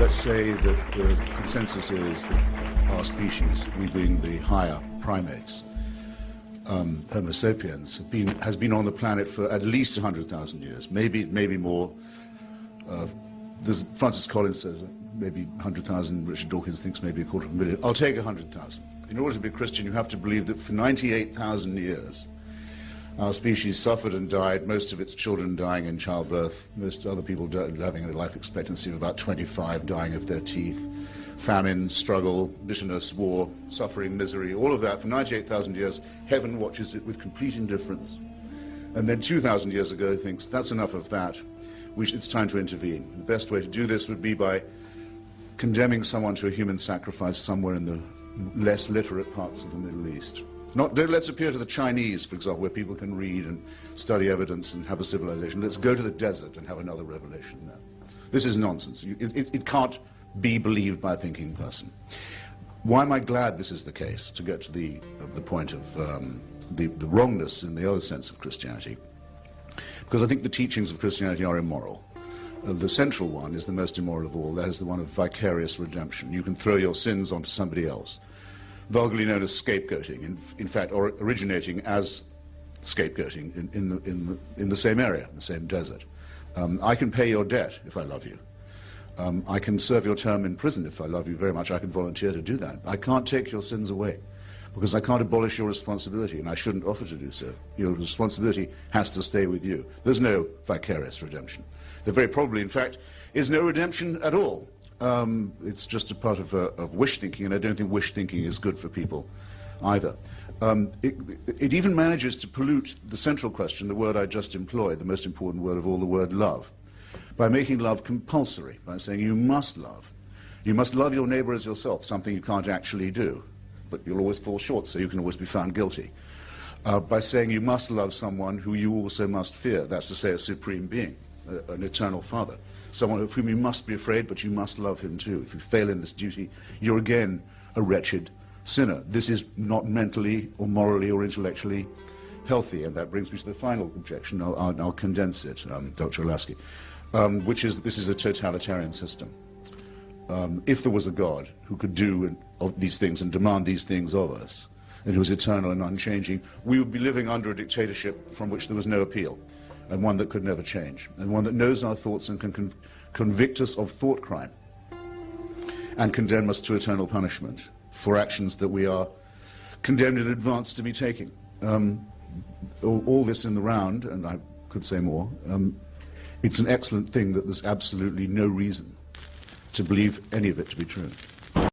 let's say that the consensus is that our species, we being the higher primates, Homo sapiens, has been on the planet for at least 100,000 years, maybe more. Francis Collins says maybe 100,000. Richard Dawkins thinks maybe 250,000. I'll take 100,000. In order to be a Christian, you have to believe that for 98,000 years, our species suffered and died, most of its children dying in childbirth, most other people having a life expectancy of about 25, dying of their teeth, famine, struggle, bitterness, war, suffering, misery, all of that for 98,000 years. Heaven watches it with complete indifference. And then 2,000 years ago thinks, that's enough of that. It's time to intervene. The best way to do this would be by condemning someone to a human sacrifice somewhere in the less literate parts of the Middle East. Let's appeal to the Chinese, for example, where people can read and study evidence and have a civilization. Let's go to the desert and have another revelation there. This is nonsense. It can't be believed by a thinking person. Why am I glad this is the case? To get to the point of the wrongness in the other sense of Christianity. Because I think the teachings of Christianity are immoral. The central one is the most immoral of all. That is the one of vicarious redemption. You can throw your sins onto somebody else. Vulgarly known as scapegoating, in fact, or originating as scapegoating in the same area, the same desert. I can pay your debt if I love you. I can serve your term in prison if I love you very much. I can volunteer to do that. I can't take your sins away because I can't abolish your responsibility, and I shouldn't offer to do so. Your responsibility has to stay with you. There's no vicarious redemption. There very probably, in fact, is no redemption at all. It's just a part of wish thinking, and I don't think wish thinking is good for people either. It even manages to pollute the central question, the word I just employed, the most important word of all, the word love, by making love compulsory, by saying you must love. You must love your neighbor as yourself, something you can't actually do, but you'll always fall short, so you can always be found guilty. By saying you must love someone who you also must fear, that's to say a supreme being, an eternal father. Someone of whom you must be afraid, but you must love him too. If you fail in this duty, you're again a wretched sinner. This is not mentally or morally or intellectually healthy, and that brings me to the final objection. I'll condense it, Dr. Lasky, which is this is a totalitarian system. If there was a God who could do these things and demand these things of us, and who was eternal and unchanging, we would be living under a dictatorship from which there was no appeal, and one that could never change, and one that knows our thoughts and can convict us of thought crime and condemn us to eternal punishment for actions that we are condemned in advance to be taking. All this in the round, and I could say more, it's an excellent thing that there's absolutely no reason to believe any of it to be true.